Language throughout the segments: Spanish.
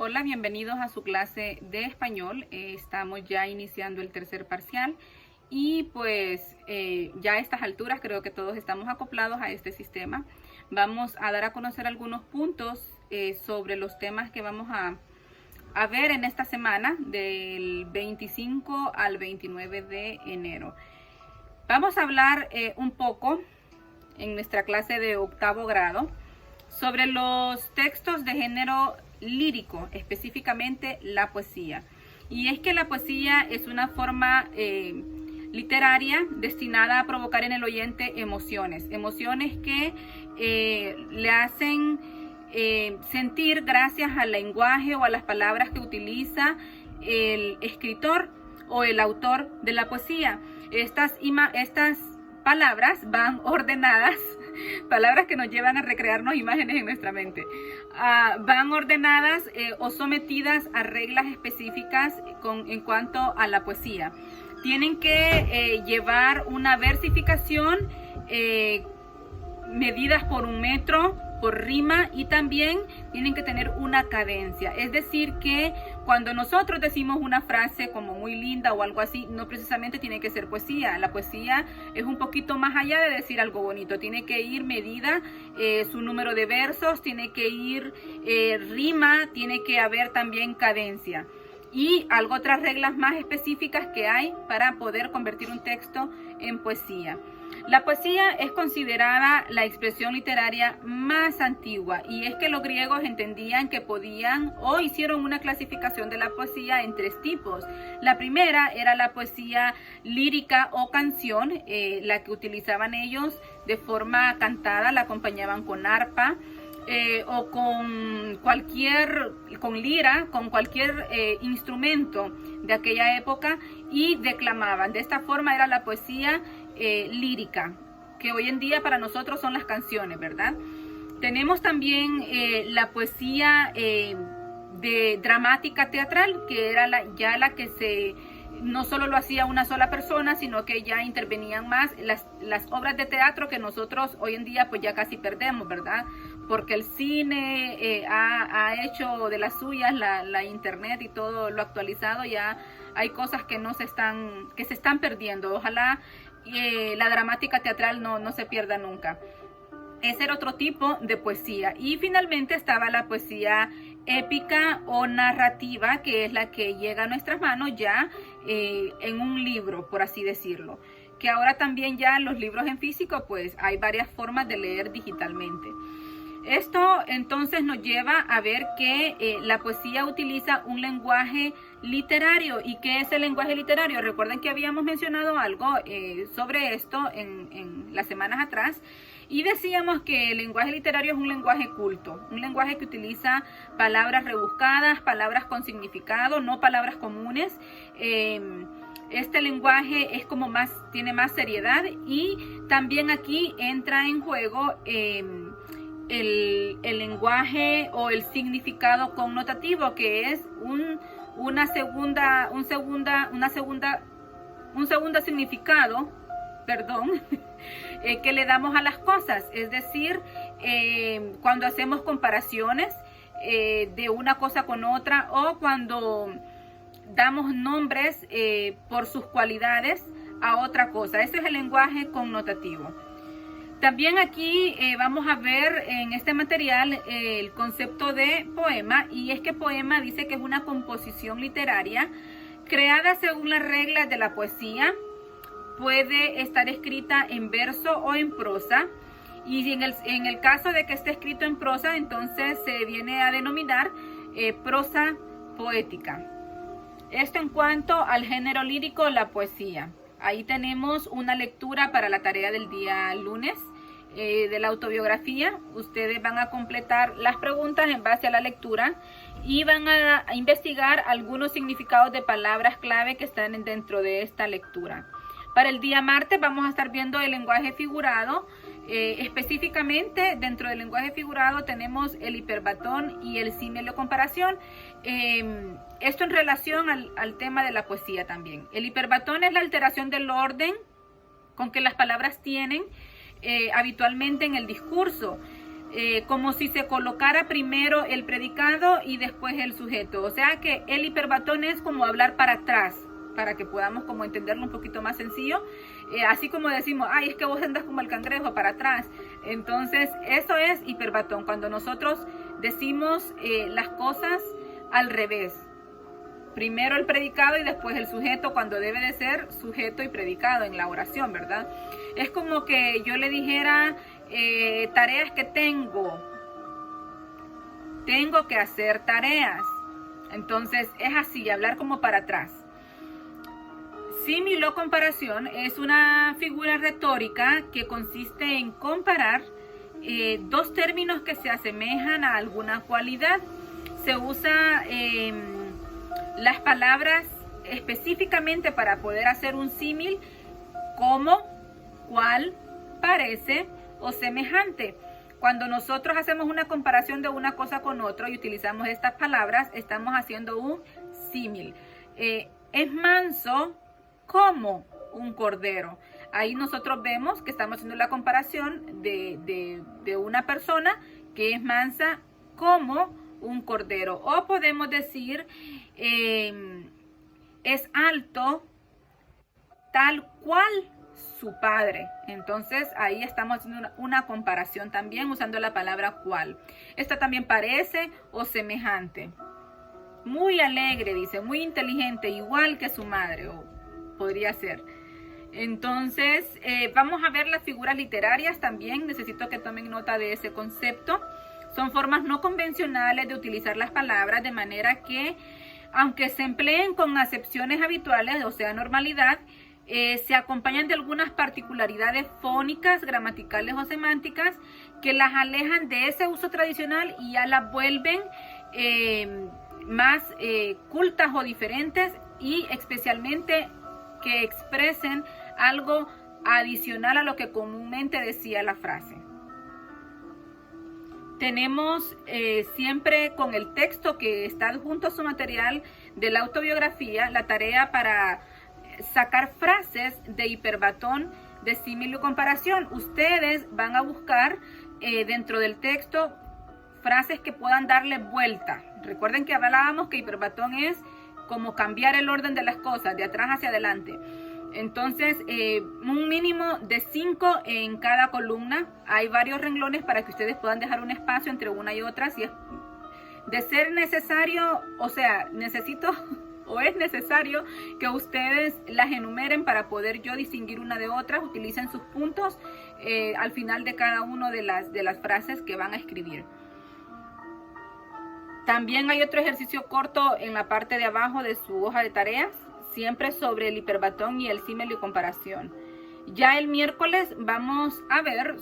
Hola, bienvenidos a su clase de español. Estamos ya iniciando el tercer parcial y pues ya a estas alturas creo que todos estamos acoplados a este sistema. Vamos a dar a conocer algunos puntos sobre los temas que vamos a ver en esta semana del 25 al 29 de enero. Vamos a hablar un poco en nuestra clase de octavo grado sobre los textos de género lírico, específicamente la poesía. Y es que la poesía es una forma literaria destinada a provocar en el oyente emociones que le hacen sentir gracias al lenguaje o a las palabras que utiliza el escritor o el autor de la poesía. Estas palabras van ordenadas, palabras que nos llevan a recrearnos imágenes en nuestra mente, van ordenadas o sometidas a reglas específicas en cuanto a la poesía. Tienen que llevar una versificación, medidas por un metro, por rima, y también tienen que tener una cadencia. Es decir, que cuando nosotros decimos una frase como muy linda o algo así, no precisamente tiene que ser poesía. La poesía es un poquito más allá de decir algo bonito. Tiene que ir medida su número de versos, tiene que ir rima, tiene que haber también cadencia. Y otras reglas más específicas que hay para poder convertir un texto en poesía. La poesía es considerada la expresión literaria más antigua, y es que los griegos entendían que podían o hicieron una clasificación de la poesía en tres tipos. La primera era la poesía lírica o canción, la que utilizaban ellos de forma cantada, la acompañaban con arpa, o con lira, con cualquier instrumento de aquella época, y declamaban. De esta forma era la poesía lírica, que hoy en día para nosotros son las canciones, ¿verdad? Tenemos también la poesía de dramática teatral, que era la que no solo lo hacía una sola persona, sino que ya intervenían más las obras de teatro que nosotros hoy en día pues ya casi perdemos, ¿verdad? Porque el cine ha hecho de las suyas, la internet y todo lo actualizado. Ya hay cosas que se están perdiendo. Ojalá la dramática teatral no se pierda nunca. Ese era otro tipo de poesía. Y finalmente estaba la poesía épica o narrativa, que es la que llega a nuestras manos ya en un libro, por así decirlo. Que ahora también ya los libros en físico, pues hay varias formas de leer digitalmente. Esto entonces nos lleva a ver que la poesía utiliza un lenguaje literario. ¿Y qué es el lenguaje literario? Recuerden que habíamos mencionado algo sobre esto en las semanas atrás, y decíamos que el lenguaje literario es un lenguaje culto, un lenguaje que utiliza palabras rebuscadas, palabras con significado, no palabras comunes. Este lenguaje tiene más seriedad, y también aquí entra en juego el lenguaje o el significado connotativo, que es un segundo significado, que le damos a las cosas. Es decir, cuando hacemos comparaciones de una cosa con otra, o cuando damos nombres por sus cualidades a otra cosa. Ese es el lenguaje connotativo. También aquí vamos a ver en este material el concepto de poema, y es que poema dice que es una composición literaria creada según las reglas de la poesía. Puede estar escrita en verso o en prosa, y en el caso de que esté escrito en prosa, entonces se viene a denominar prosa poética. Esto en cuanto al género lírico, la poesía. Ahí tenemos una lectura para la tarea del día lunes de la autobiografía. Ustedes van a completar las preguntas en base a la lectura y van a investigar algunos significados de palabras clave que están dentro de esta lectura. Para el día martes vamos a estar viendo el lenguaje figurado. Específicamente dentro del lenguaje figurado tenemos el hiperbatón y el símil comparación. Esto en relación al tema de la poesía también. El hiperbatón es la alteración del orden con que las palabras tienen habitualmente en el discurso. como si se colocara primero el predicado y después el sujeto. O sea que el hiperbatón es como hablar para atrás, para que podamos como entenderlo un poquito más sencillo. Así como decimos, ay, es que vos andas como el cangrejo para atrás. Entonces, eso es hiperbatón, cuando nosotros decimos las cosas al revés. Primero el predicado y después el sujeto, cuando debe de ser sujeto y predicado en la oración, ¿verdad? Es como que yo le dijera, tareas que tengo que hacer tareas. Entonces es así, hablar como para atrás. Símil o comparación es una figura retórica que consiste en comparar dos términos que se asemejan a alguna cualidad. Se usa las palabras específicamente para poder hacer un símil, como, cual, parece o semejante. Cuando nosotros hacemos una comparación de una cosa con otra y utilizamos estas palabras, estamos haciendo un símil. Es manso como un cordero. Ahí nosotros vemos que estamos haciendo la comparación de una persona que es mansa como un cordero. O podemos decir, es alto tal cual su padre. Entonces ahí estamos haciendo una comparación también usando la palabra cual. Esta también parece o semejante. Muy alegre, dice, muy inteligente, igual que su madre, o podría ser. Entonces vamos a ver las figuras literarias también. Necesito que tomen nota de ese concepto. Son formas no convencionales de utilizar las palabras, de manera que, aunque se empleen con acepciones habituales, o sea, normalidad, se acompañan de algunas particularidades fónicas, gramaticales o semánticas que las alejan de ese uso tradicional y ya las vuelven más cultas o diferentes, y especialmente que expresen algo adicional a lo que comúnmente decía la frase. Tenemos siempre con el texto que está adjunto a su material de la autobiografía la tarea para sacar frases de hiperbatón, de símil o comparación. Ustedes van a buscar dentro del texto frases que puedan darle vuelta. Recuerden que hablábamos que hiperbatón es como cambiar el orden de las cosas, de atrás hacia adelante. Entonces, un mínimo de 5 en cada columna. Hay varios renglones para que ustedes puedan dejar un espacio entre una y otra. Si es de ser necesario, o sea, necesito o es necesario que ustedes las enumeren para poder yo distinguir una de otras. Utilicen sus puntos al final de cada una de las frases que van a escribir. También hay otro ejercicio corto en la parte de abajo de su hoja de tareas, siempre sobre el hiperbatón y el símil y comparación. Ya el miércoles vamos a ver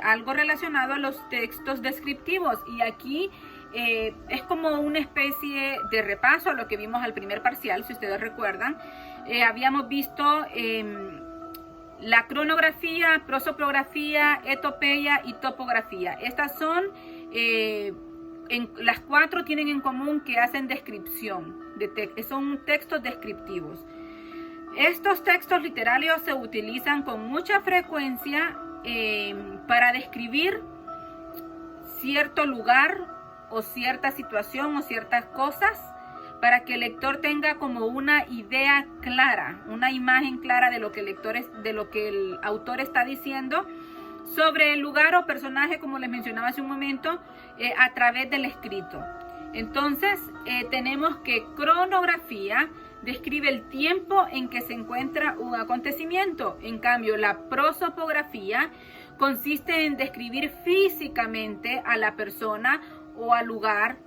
algo relacionado a los textos descriptivos, y aquí es como una especie de repaso a lo que vimos al primer parcial. Si ustedes recuerdan, habíamos visto la cronografía, prosopografía, etopeya y topografía. Estas son, las cuatro tienen en común que hacen descripción, son textos descriptivos. Estos textos literarios se utilizan con mucha frecuencia para describir cierto lugar o cierta situación o ciertas cosas, para que el lector tenga como una idea clara, una imagen clara de lo que el autor está diciendo sobre el lugar o personaje, como les mencionaba hace un momento, a través del escrito. Entonces tenemos que cronografía describe el tiempo en que se encuentra un acontecimiento. En cambio, la prosopografía consiste en describir físicamente a la persona o al lugar,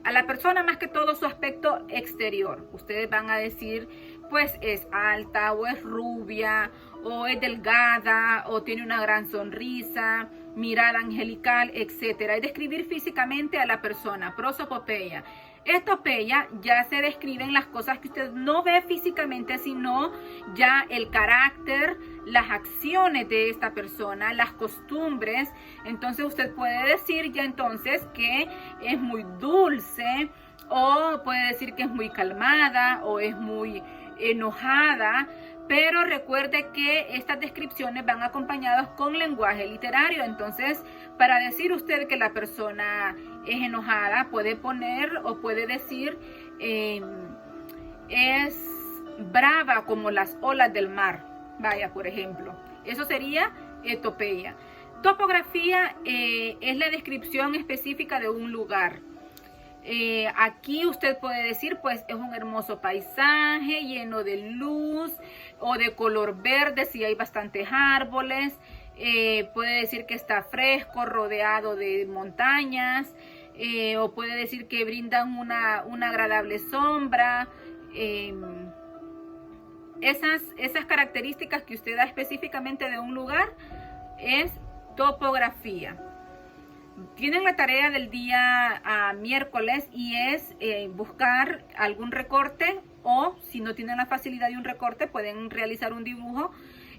a la persona más que todo su aspecto exterior. Ustedes van a decir, pues es alta o es rubia o es delgada o tiene una gran sonrisa, mirada angelical, etcétera. Es describir físicamente a la persona. Prosopopeya. Etopeya ya se describen las cosas que usted no ve físicamente, sino ya el carácter, las acciones de esta persona, las costumbres. Entonces usted puede decir ya entonces que es muy dulce, o puede decir que es muy calmada o es muy enojada, pero recuerde que estas descripciones van acompañadas con lenguaje literario. Entonces, para decir usted que la persona es enojada, puede poner o puede decir es brava como las olas del mar. Vaya, por ejemplo. Eso sería etopeia. Topografía es la descripción específica de un lugar. Aquí usted puede decir, pues es un hermoso paisaje lleno de luz o de color verde si hay bastantes árboles. Puede decir que está fresco, rodeado de montañas, o puede decir que brindan una agradable sombra. Esas características que usted da específicamente de un lugar es topografía. Tienen la tarea del día miércoles y es buscar algún recorte, o si no tienen la facilidad de un recorte pueden realizar un dibujo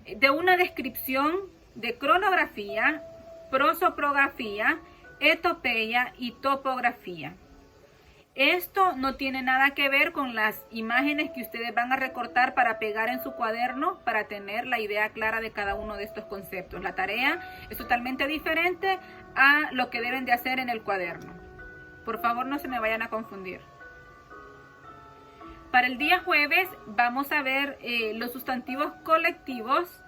de una descripción de cronografía, prosopografía, etopeia y topografía. Esto no tiene nada que ver con las imágenes que ustedes van a recortar para pegar en su cuaderno para tener la idea clara de cada uno de estos conceptos. La tarea es totalmente diferente a lo que deben de hacer en el cuaderno. Por favor, no se me vayan a confundir. Para el día jueves vamos a ver los sustantivos colectivos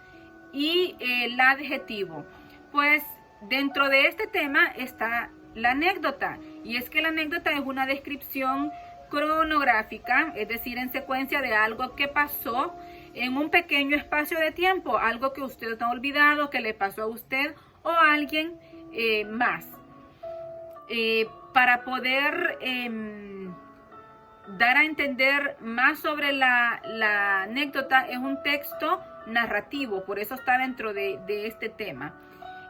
y el adjetivo. Pues dentro de este tema está la anécdota, y es que la anécdota es una descripción cronográfica, es decir, en secuencia de algo que pasó en un pequeño espacio de tiempo, algo que usted no ha olvidado, que le pasó a usted o a alguien más. Para poder dar a entender más sobre la anécdota, es un texto narrativo, por eso está dentro de este tema.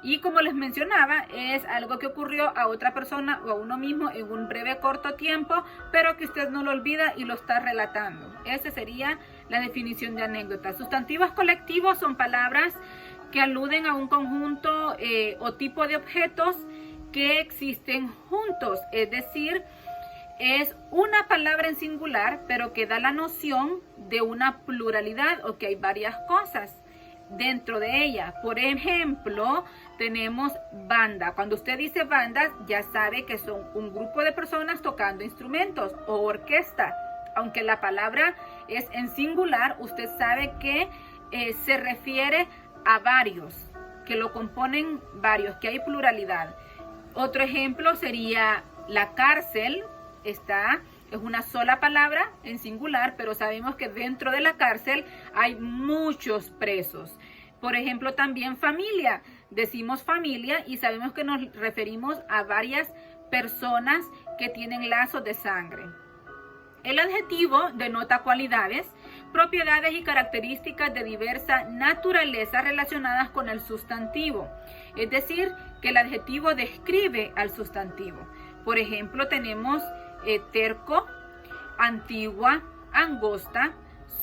Y como les mencionaba, es algo que ocurrió a otra persona o a uno mismo en un breve corto tiempo, pero que usted no lo olvida y lo está relatando. Esa sería la definición de anécdota. Sustantivos colectivos son palabras que aluden a un conjunto o tipo de objetos que existen juntos. Es decir, es una palabra en singular, pero que da la noción de una pluralidad o que hay varias cosas dentro de ella. Por ejemplo, tenemos banda. Cuando usted dice bandas, ya sabe que son un grupo de personas tocando instrumentos, o orquesta. Aunque la palabra es en singular, usted sabe que se refiere a varios, que lo componen varios, que hay pluralidad. Otro ejemplo sería la cárcel. Es una sola palabra en singular, pero sabemos que dentro de la cárcel hay muchos presos. Por ejemplo, también familia. Decimos familia y sabemos que nos referimos a varias personas que tienen lazos de sangre. El adjetivo denota cualidades, propiedades y características de diversa naturaleza relacionadas con el sustantivo. Es decir, que el adjetivo describe al sustantivo. Por ejemplo, tenemos terco, antigua, angosta,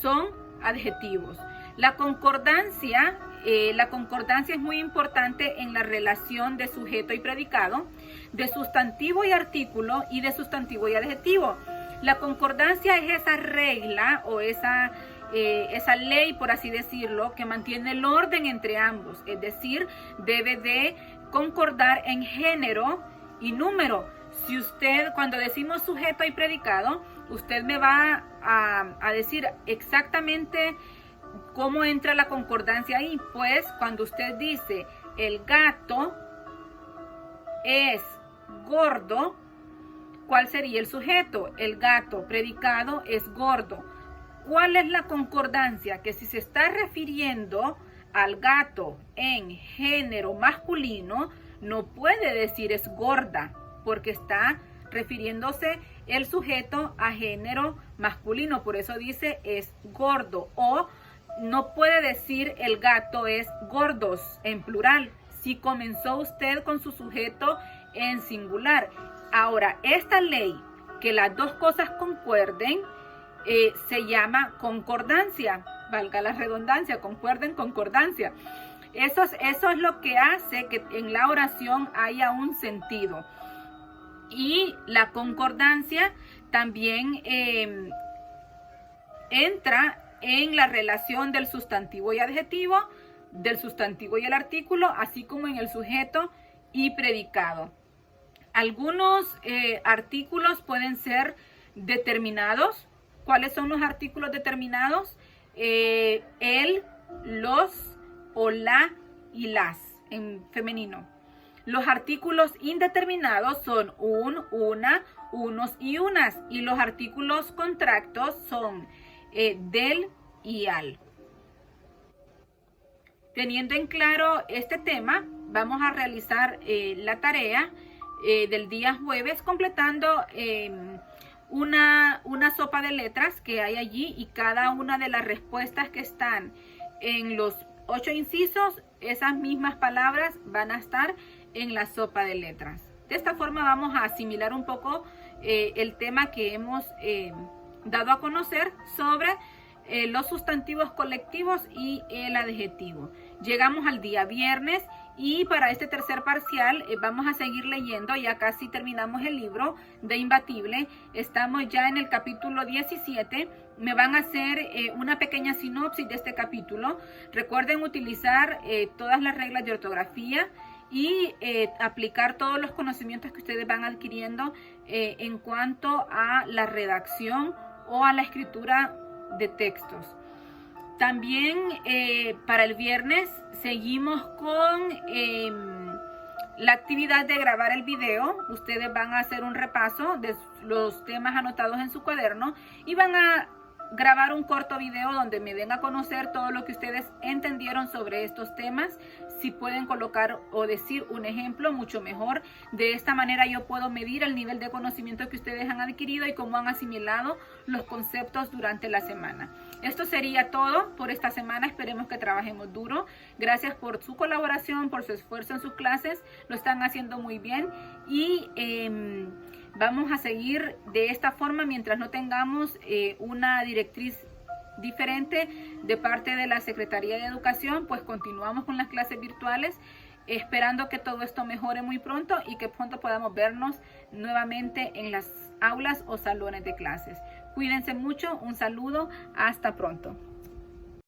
son adjetivos. La concordancia es muy importante en la relación de sujeto y predicado, de sustantivo y artículo y de sustantivo y adjetivo. La concordancia es esa regla o esa ley, por así decirlo, que mantiene el orden entre ambos. Es decir, debe de concordar en género y número. Si usted, cuando decimos sujeto y predicado, usted me va a decir exactamente cómo entra la concordancia ahí. Pues cuando usted dice el gato es gordo, ¿cuál sería el sujeto? El gato predicado es gordo. ¿Cuál es la concordancia? Que si se está refiriendo al gato en género masculino, no puede decir es gorda, porque está refiriéndose el sujeto a género masculino, por eso dice es gordo. O no puede decir el gato es gordos en plural, si comenzó usted con su sujeto en singular. Ahora, esta ley, que las dos cosas concuerden, se llama concordancia, valga la redundancia, concuerden, concordancia. Eso es lo que hace que en la oración haya un sentido. Y la concordancia también entra en la relación del sustantivo y adjetivo, del sustantivo y el artículo, así como en el sujeto y predicado. Algunos artículos pueden ser determinados. ¿Cuáles son los artículos determinados? El, los o la y las en femenino. Los artículos indeterminados son un, una, unos y unas. Y los artículos contractos son del y al. Teniendo en claro este tema, vamos a realizar la tarea del día jueves completando una sopa de letras que hay allí, y cada una de las respuestas que están en los 8 incisos, esas mismas palabras van a estar en la sopa de letras. De esta forma vamos a asimilar un poco el tema que hemos dado a conocer sobre los sustantivos colectivos y el adjetivo. Llegamos al día viernes y para este tercer parcial vamos a seguir leyendo. Ya casi terminamos el libro de Imbatible. Estamos ya en el capítulo 17. Me van a hacer una pequeña sinopsis de este capítulo. Recuerden utilizar todas las reglas de ortografía y aplicar todos los conocimientos que ustedes van adquiriendo en cuanto a la redacción o a la escritura de textos. También para el viernes seguimos con la actividad de grabar el video. Ustedes van a hacer un repaso de los temas anotados en su cuaderno y van a grabar un corto video donde me den a conocer todo lo que ustedes entendieron sobre estos temas. Si pueden colocar o decir un ejemplo, mucho mejor. De esta manera yo puedo medir el nivel de conocimiento que ustedes han adquirido y cómo han asimilado los conceptos durante la semana. Esto sería todo por esta semana. Esperemos que trabajemos duro. Gracias por su colaboración, por su esfuerzo en sus clases. Lo están haciendo muy bien y vamos a seguir de esta forma mientras no tengamos una directriz diferente de parte de la Secretaría de Educación. Pues continuamos con las clases virtuales, esperando que todo esto mejore muy pronto y que pronto podamos vernos nuevamente en las aulas o salones de clases. Cuídense mucho, un saludo, hasta pronto.